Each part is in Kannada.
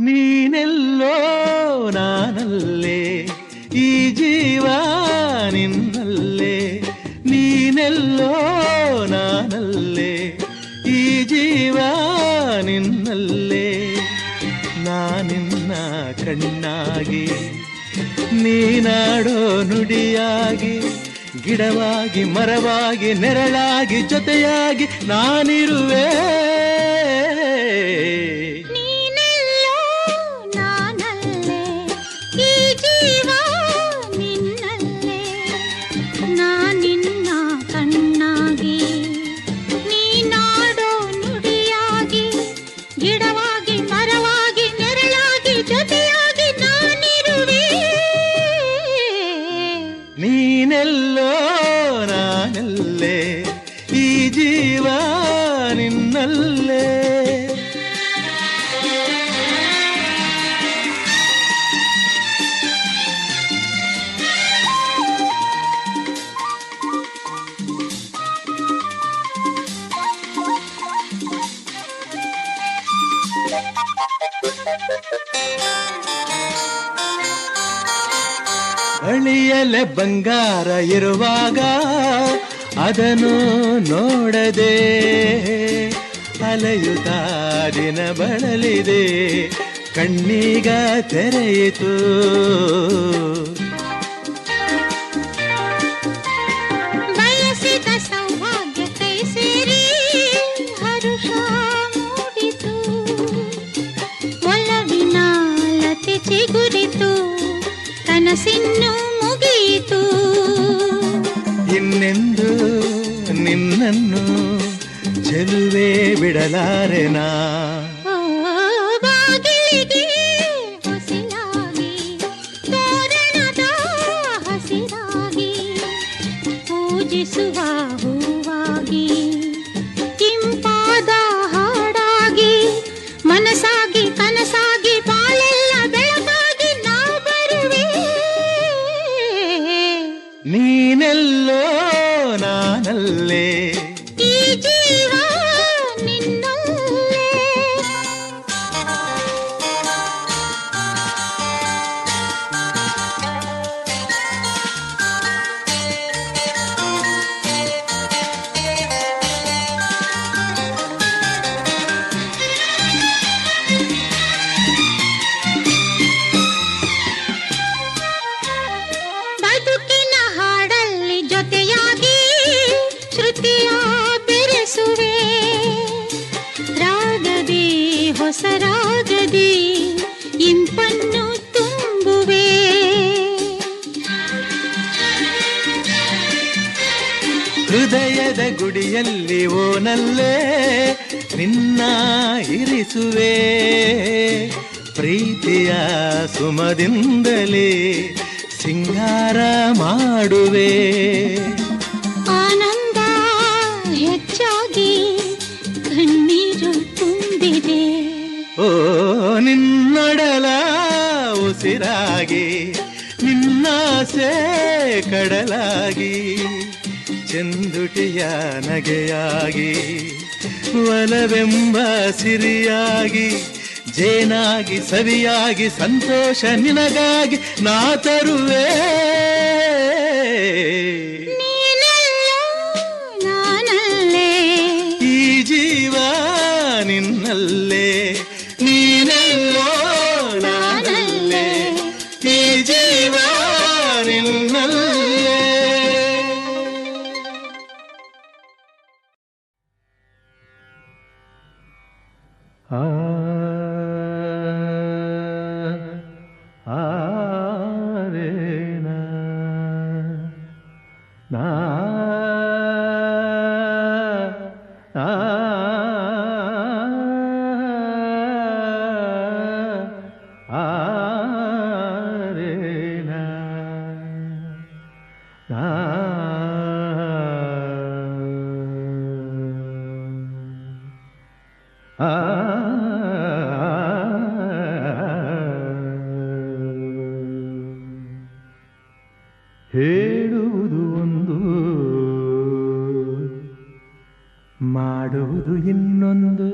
ನೀನೆಲ್ಲೋ ನಾನಲ್ಲೇ, ಈ ಜೀವ ನಿನ್ನಲ್ಲೇ. ನೀನೆಲ್ಲೋ ನಾನಲ್ಲೇ, ಈ ಜೀವ ನಿನ್ನಲ್ಲೇ. ನಾನಿನ್ನ ಕಣ್ಣಾಗಿ, ನೀನಾಡೋ ನುಡಿಯಾಗಿ, ಗಿಡವಾಗಿ ಮರವಾಗಿ ನೆರಳಾಗಿ ಜೊತೆಯಾಗಿ ನಾನಿರುವೆ. ನೀನೆಲ್ಲೋ ನಾನಲ್ಲೇ, ಈ ಜೀವ ನಿನ್ನಲ್ಲೇ. ಬಳಿಯಲೆ ಬಂಗಾರ ಇರುವಾಗ ಅದನ್ನು ನೋಡದೆ ಅಲೆಯುತ್ತ ದಿನ ಬಳಲಿದೆ, ಕಣ್ಣೀಗ ತೆರೆಯಿತು. ಬಯಸಿದ ಸೌಭಾಗ್ಯ ಕೈ ಸೇರಿ ಹರುಷ ಮೂಡಿತು, ಒಲವಿನ ಲತೆ ಚಿಗುರಿತು, ಕನಸಿನ್ನು ಮುಗಿಯಿತು. ಇನ್ನೆಂದು ನಿನ್ನನ್ನು ಚೆಲುವೆ ಬಿಡಲಾರೆನಾ. ಬಾಗಿಲಿಗೆ ಹೊಸಿಲಾಗಿ, ತೋರಣದ ಹಸಿರಾಗಿ, ಪೂಜಿಸುವ ಹೂವಾಗಿ, ಕಿಂಪಾದ ಹಾಡಾಗಿ, ಮನಸಾಗಿ ಕನಸಾಗಿ ಬಾಳೆಲ್ಲ ಬೆಳಗಾಗಿ ನಾ ಬರುವೆ. ನೀನೆಲ್ಲೋ ನಾನಲ್ಲೇ, ಈ ಜೀವ ನಿನ್ನಲ್ಲೇ. ಬದುಕಿನ ಹಾಡಲ್ಲಿ ಜೊತೆಯಾಗಿ ಶ್ರುತಿಯ ಬೆರೆಸುವೆ, ರಾಗದಿ ಹೊಸ ರಾಗದಿ ಇಂಪನ್ನು ತುಂಬುವೆ. ಹೃದಯದ ಗುಡಿಯಲ್ಲಿ ಓನಲ್ಲೇ ನಿನ್ನ ಇರಿಸುವೆ, ಪ್ರೀತಿಯ ಸುಮದಿಂದಲೇ ಸಿಂಗಾರ ಮಾಡುವೆ. ಆನಂದ ಹೆಚ್ಚಾಗಿ ಕಣ್ಣೀರು ತುಂಬಿದೆ, ಓ ನಿನ್ನೊಡಲ ಉಸಿರಾಗಿ, ನಿನ್ನಾಸೆ ಕಡಲಾಗಿ, ಚೆಂದುಟಿಯ ನಗೆಯಾಗಿ, ಒಲವೆಂಬ ಸಿರಿಯಾಗಿ, ಜೇನಾಗಿ ಸವಿಯಾಗಿ ಸಂತೋಷ ನಿನಗಾಗಿ ನಾ ತರುವೆ. ನೀನೆಲ್ಲೋ ನಾನಲ್ಲೇ, ಈ ಜೀವ ನಿನ್ನಲ್ಲೇ. ನೀನೆಲ್ಲೋ ನಾನಲ್ಲೇ, ಈ ಜೀವ ನಿನ್ನಲ್ಲೇ. ಹೇಳುವುದು ಒಂದು ಮಾಡುವುದು ಇನ್ನೊಂದು.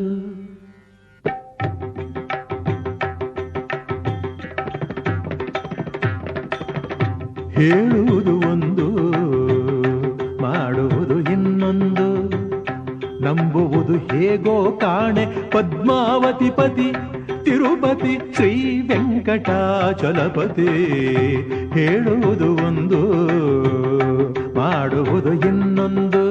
ಹೇಳುವುದು ಒಂದು, ಮಾಡುವುದು ಇನ್ನೊಂದು. ನಂಬುವುದು ಹೇಗೋ ಕಾಣೆ ಪದ್ಮಾವತಿ ಪತಿ ತಿರುಪತಿ ಶ್ರೀ ವೆಂಕಟಾಚಲಪತಿ. ಹೇಳುವುದು ಒಂದು, ಮಾಡುವುದು ಇನ್ನೊಂದು.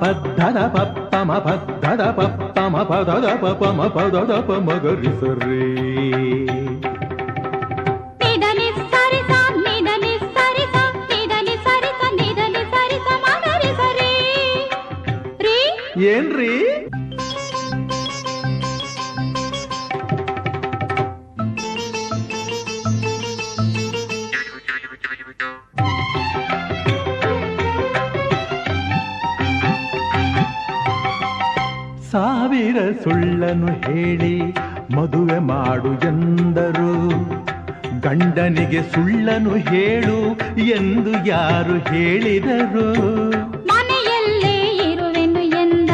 ಪದ್ಧದ ಪಮ ಪದ್ಧದ ಪಮ ಪದದ ಪಮ ಪದದ ಪಮಗರಿ ಸರಿ. ನಿಧನಿ ಸರಿಸ ನಿಧನಿ ಸರಿಸ ನಿಧನಿ ಸರಿಸ ನಿಧನಿ ಸರಿಸ ಮಗರಿ ಸರಿ. ರೀ ಏನ್ರೀ? ಸಾವಿರ ಸುಳ್ಳನು ಹೇಳಿ ಮದುವೆ ಮಾಡು ಎಂದರು. ಗಂಡನಿಗೆ ಸುಳ್ಳನು ಹೇಳು ಎಂದು ಯಾರು ಹೇಳಿದರು? ಮನೆಯಲ್ಲೇ ಇರುವೆನು ಎಂದ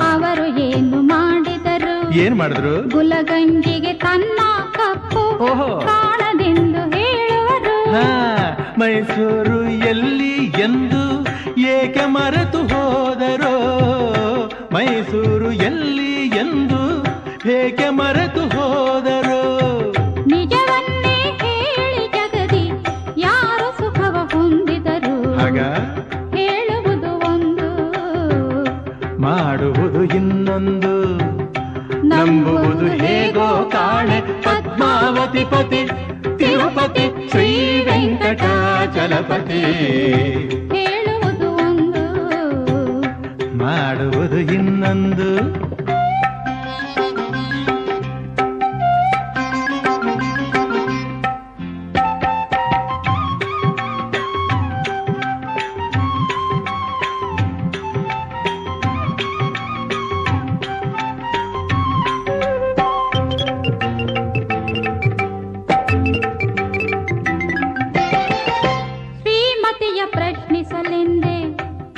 ಅವರು ಏನು ಮಾಡಿದರು? ಏನ್ ಮಾಡಿದ್ರು? ಗುಲಗಂಜಿಗೆ ತನ್ನ ಕಪ್ಪು ಕಾಣದೆಂದು ಹೇಳುವರು. ಮೈಸೂರು ಎಲ್ಲಿ ಎಂದು ಏಕೆ ಮರೆತು ಹೋದರೋ? ಮೈಸೂರು ಎಲ್ಲಿ ಎಂದು ಏಕೆ ಮರೆತು ಹೋದರು? ನಿಜವನ್ನೇ ಹೇಳಿ ಜಗದಿ ಯಾರು ಸುಖವ ಹೊಂದಿದರು? ಆಗ ಹೇಳುವುದು ಒಂದು, ಮಾಡುವುದು ಇನ್ನೊಂದು. ನಂಬುವುದು ಹೇಗೋ ಕಾಣೆ ಪದ್ಮಾವತಿ ಪತಿ ತಿರುಪತಿ ಶ್ರೀ ವೆಂಕಟಾಚಲಪತಿ. ಹೇಳುವುದು ಒಂದು, ಮಾಡುವುದು ಇನ್ನೊಂದು. ಶ್ರೀಮತಿಯ ಪ್ರಶ್ನಿಸಲೆಂದೇ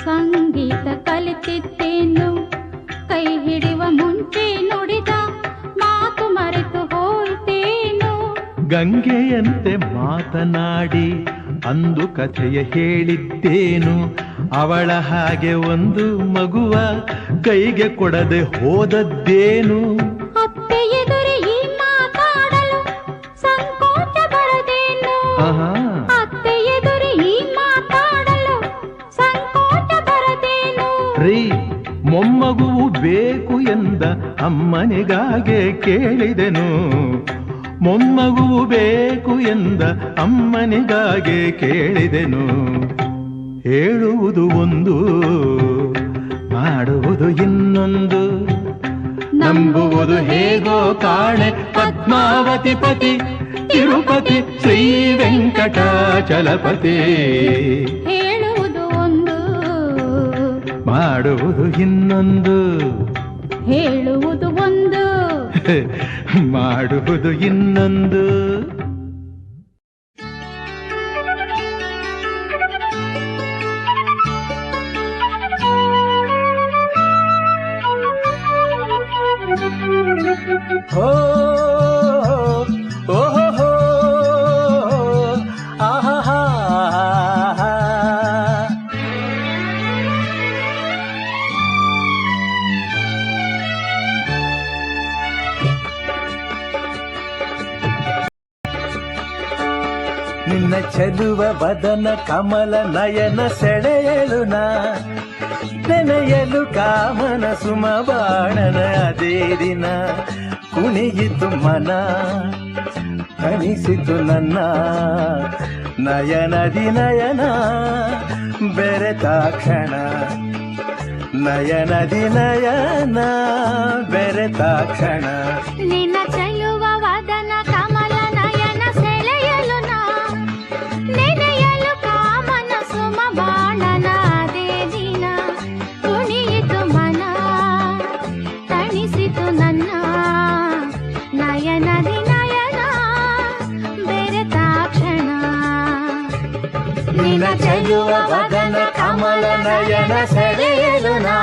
ಸಂಗೀತ ಕಲಿತಿದ್ದೇನು. ಕೈ ಹಿಡಿಯುವ ಮುಂಚೆ ನುಡಿದ ಮಾತು ಮರೆತು ಹೋಯ್ತೇನು. ಗಂಗೆಯಂತೆ ಮಾತನಾಡಿ ಅಂದು ಕಥೆಯ ಹೇಳಿದ್ದೇನು. ಅವಳ ಹಾಗೆ ಒಂದು ಮಗುವ ಕೈಗೆ ಕೊಡದೆ ಹೋದದ್ದೇನು. ಅತ್ತೆ ಎದುರು ಈ ಮಾತಾಡಲು ಸಂಕೋಚ ಬರದೇನು. ಅತ್ತೆ ಎದುರು ಈ ಮಾತಾಡಲು ಸಂಕೋಚ ಬರದೇನು. ರೀ ಮೊಮ್ಮಗುವು ಬೇಕು ಎಂದ ಅಮ್ಮನಿಗಾಗೆ ಕೇಳಿದೆನು. ಮೊಮ್ಮಗುವು ಬೇಕು ಎಂದ ಅಮ್ಮನಿಗಾಗೆ ಕೇಳಿದೆನು. ಹೇಳುವುದು ಒಂದು, ಮಾಡುವುದು ಇನ್ನೊಂದು. ನಂಬುವುದು ಹೇಗೋ ಕಾಣೆ ಪದ್ಮಾವತಿ ಪತಿ ತಿರುಪತಿ ಶ್ರೀ ವೆಂಕಟಾಚಲಪತಿ. ಹೇಳುವುದು ಒಂದು, ಮಾಡುವುದು ಇನ್ನೊಂದು. ಹೇಳುವುದು ಒಂದು, ಮಾಡುವುದು ಇನ್ನೊಂದು. ಓ ಓಹೋ ಆಹಾ. ನಿನ್ನ ಚೆಲುವ ವದನ ಕಮಲ ನಯನ ಸೆಳೆಯಲು ನೆನೆಯಲು ಕಾಮನ ಸುಮ ಬಾಣನ ಅದೇ ದಿನ. ಕುಣಿಯಿತು ಮನ ತಣಿಸಿತು ನನ್ನ ನಯನದಿ ನಯನ ಬೆರೆತಾಕ್ಷಣ ನಯನದಿ ನಯನ ಬೆರೆತಾಕ್ಷಣ ನಿನ್ನ ಚೆಲುವ ವದನ ಕಮಲ ನಯನ ಸೆಳೆಯಲು ನಾ ನೆನೆಯಲು ಕಾಮನ ಸುಮ ಬಾಣನ ಅದೇ ದಿನ ಕುಣಿಯಿತು ಮನ ತಣಿಸಿತು ನನ್ನ ನಯನದಿ ನಯನ ಬೆರೆತಾಕ್ಷಣ ನಿನ್ನ ಚೆಲುವ ವದನ ಕಮಲ ನಯನ ಸೆಳೆಯಲು ನಾ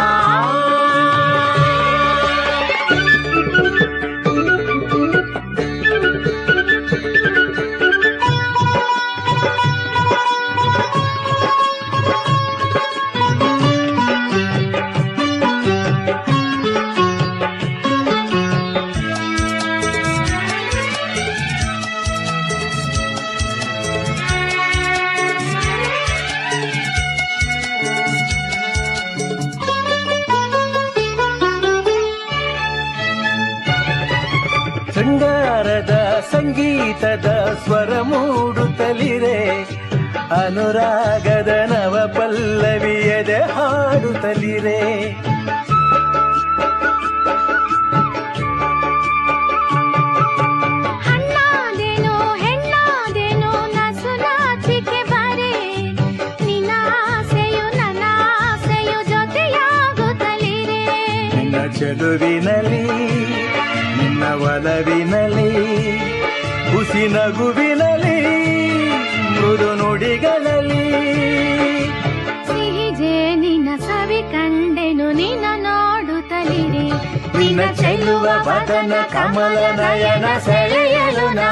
ಶೃಂಗಾರದ ಸಂಗೀತದ ಸ್ವರ ಮೂಡುತ್ತಲಿರೆ ಅನುರಾಗದ ನವ ಪಲ್ಲವಿಯದೆ ಹಾಡುತ್ತಲಿರೆ ಹಣ್ಣಾದೆನೋ ಹೆಣ್ಣಾದೆನೋ ನಸು ನಾಚಿಕೆ ಬರೆ ನಿನ್ನ ಆಸೆಯು ನನ್ನ ಆಸೆಯು ಜೊತೆಯಾಗುತ್ತಲಿರೆ ನಿನ್ನ ಚೆಲುವಿನಲ್ಲಿ ನಿನ್ನ ಒಲವಿನಲ್ಲಿ ಹುಸಿ ನಗುವಿನಲ್ಲಿ ಮೃದು ನುಡಿಗಳಲ್ಲಿ ಸಿಹಿ ಜೇನಿನ ಸವಿ ಕಂಡೆನು ನಿನ್ನ ನೋಡುತ್ತಲಿರೆ ನಿನ್ನ ಚೆಲುವ ವದನ ಕಮಲ ನಯನ ಸೆಳೆಯಲು ನಾ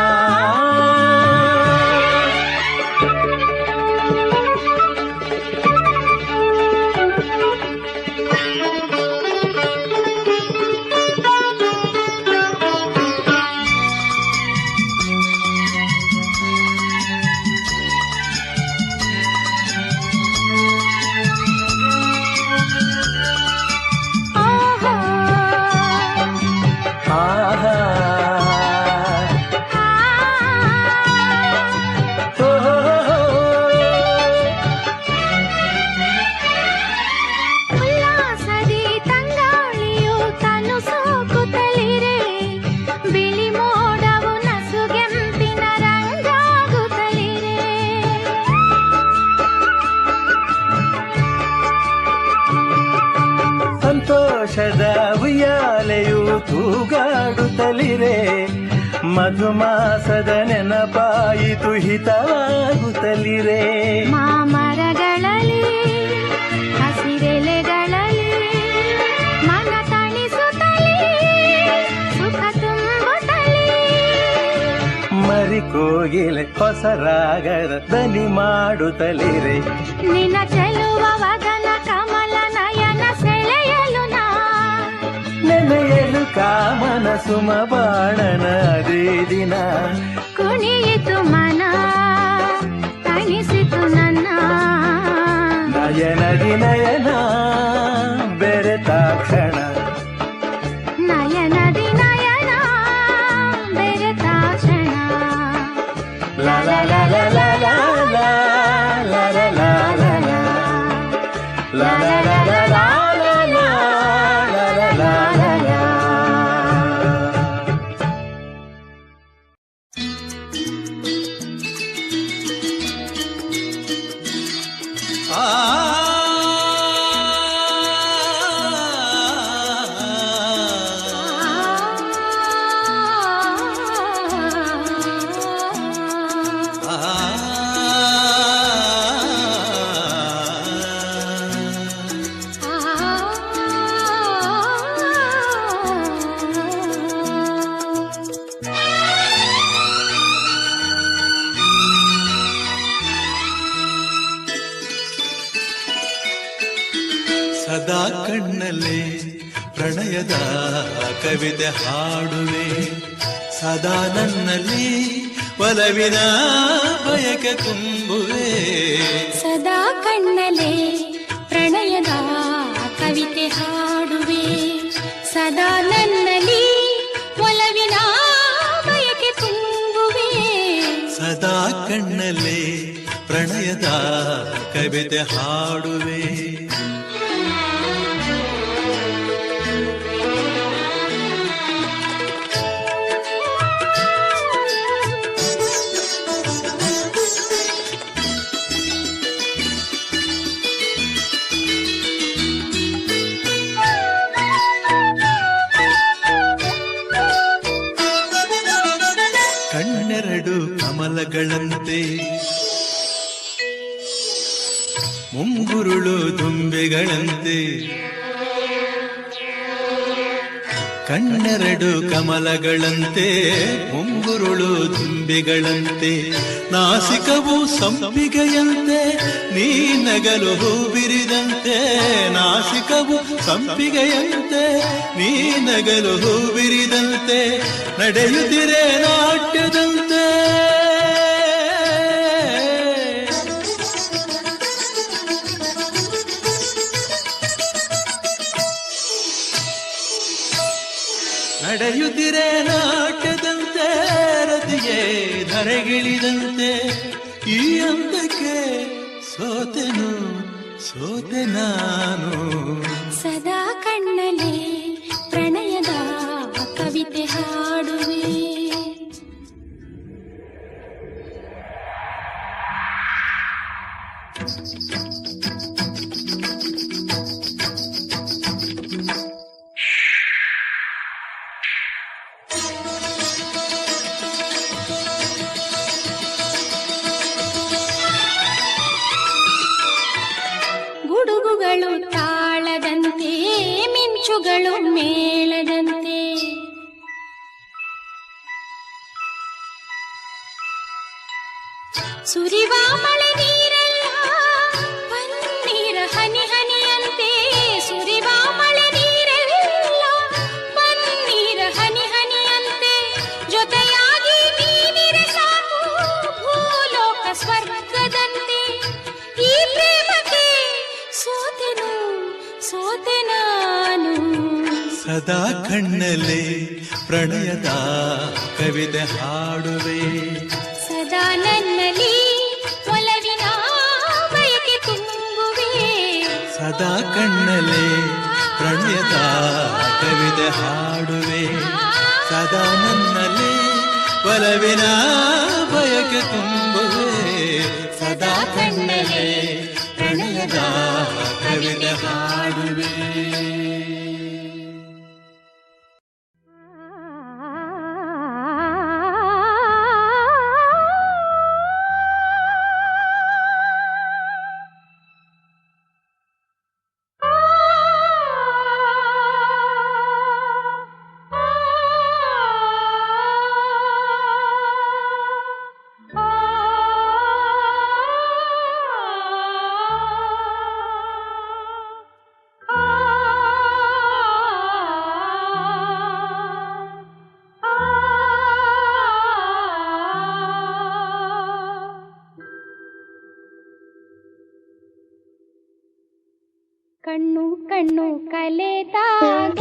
ಉಲ್ಲಾಸದಿ ತಂಗಾಳಿಯು ತನು ಸೋಕುತ್ತಲಿರೆ ಬಿಳಿ ಮೋಡವು ನಸುಗೆಂಪಿನ ರಂಗಾಗುತ್ತಲಿರೆ ಸಂತೋಷದ ಉಯ್ಯಾಲೆಯು ತೂಗಾಡುತ್ತಲಿರೆ ಮಧುಮಾಸದ ನೆನಪಾಯಿತು ಹಿತವಾಗುತ್ತಲಿರೆ ಮಾಮರಗಳಲ್ಲಿ ಹಸಿರೆಲೆಗಳಲ್ಲಿ ಮನ ತಣಿಸುತ್ತಲೇ ಸುಖ ತುಂಬುತ್ತಲೇ ಮರಿ ಕೋಗಿಲೆ ಹೊಸ ರಾಗದ ದನಿ ಮಾಡುತ್ತಲಿರೆ ನಿನ್ನ ಚೆಲುವ ವದನ ಕಮಲ ನಯನ ಸೆಳೆಯಲು ನಾ ನೆನೆಯಲು ಕಾಮನ ಸುಮ ಬಾಣನ ಅದೇ ದಿನ ಕುಣಿಯಿತು ಮನ ತಣಿಸಿತು ನನ್ನ ನಯನದಿ ನಯನ ಬೆರೆತಾಕ್ಷಣ ನಯನದಿ ನಯನ ಬೆರೆತಾಕ್ಷಣ ಲ ಲ ಲ ಲ ಲ ಲ ಲ ಲ ಲ ಲ ಲ ಲ ಲ ಲ ಲ ಲ ಲ ಸದಾ ಕಣ್ಣಲ್ಲೇ ಪ್ರಣಯದ ಕವಿತೆ ಹಾಡುವೆ ಸದಾ ನನ್ನಲ್ಲಿ ಒಲವಿನ ಬಯಕೆ ತುಂಬುವೆ ಸದಾ ಕಣ್ಣಲೆ ಪ್ರಣಯದ ಕವಿತೆ ಹಾಡುವೆ ಸದಾ ನನ್ನಲ್ಲಿ ಒಲವಿನ ಬಯಕೆ ತುಂಬುವೆ ಸದಾ ಕಣ್ಣ ಕಣ್ಣಲ್ಲೇ ಪ್ರಣಯದ ಕವಿತೆ ಹಾಡುವೆ. ಕಣ್ಣೆರಡು ಕಮಲಗಳಂತೆ ಮುಂಗುರುಳು ದುಂಬೆಗಳಂತೆ, ಕಣ್ಣೆರಡು ಕಮಲಗಳಂತೆ ಮುಂಗುರುಳು ದುಂಬೆಗಳಂತೆ, ನಾಸಿಕವು ಸಂಪಿಗೆಯಂತೆ ನೀ ನಗಲು ಹೂವಿರಿದಂತೆ, ನಾಸಿಕವು ಸಂಪಿಗೆಯಂತೆ ನೀ ನಗಲು ಹೂವಿರಿದಂತೆ, ನಡೆಯುತ್ತಿರೆ ನಾಟ್ಯದಂತೆ. ನಡೆಯುತ್ತಿರೆ ನಾಟ್ಯದಂತೆ, ರತಿಯೇ ಧರೆಗಿಳಿದಂತೆ, ಈ ಹಂತಕ್ಕೆ ಸೋತೆನು ಸೋತೆ ನಾನು. ಸದಾ ಕಣ್ಣಲ್ಲಿ ಪ್ರಣಯದ ಕವಿತೆ ಹಾಡುವೆ. ಗುಡುಗುಗಳು ತಾಳದಂತೆ, ಮಿಂಚುಗಳು ಮೇಳದಂತೆ, ಸುರಿವ ಮಳೆ ನೀರೆಲ್ಲ ಪನ್ನೀರ ಹನಿ ಹನಿಯಂತೆ, ಸುರಿವ ಮಳೆ ನೀರೆಲ್ಲ ಪನ್ನೀರ ಹನಿ ಹನಿಯಂತೆ, ಜೊತೆಯಾಗಿ ನೀನಿರೆ ಸಾಕು ಭೂಲೋಕ ಸ್ವರ್ಗದಂತೆ, ಈ ಪ್ರೇಮಕ್ಕೆ ಸೋತೆನು ಸೋತೆ ನಾನು. ಸದಾ ಕಣ್ಣಲ್ಲೇ ಪ್ರಣಯದ ಕವಿತೆ ಹಾಡುವೆ. ಸದಾ ನನ್ನಲ್ಲಿ ಒಲವಿನ ಬಯಕೆ ತುಂಬುವೆ. ಸದಾ ಕಣ್ಣಲ್ಲೇ ಪ್ರಣಯದ ಕವಿತೆ ಹಾಡುವೆ. ಸದಾ ನನ್ನಲ್ಲಿ ಒಲವಿನ ಬಯಕೆ ತುಂಬುವೆ. ಸದಾ ಕಣ್ಣಲ್ಲೇ ಪ್ರಣಯದ ಕವಿತೆ ಹಾಡುವೆ. ಕಣ್ಣು ಕಣ್ಣು ಕಲೆದಾಗ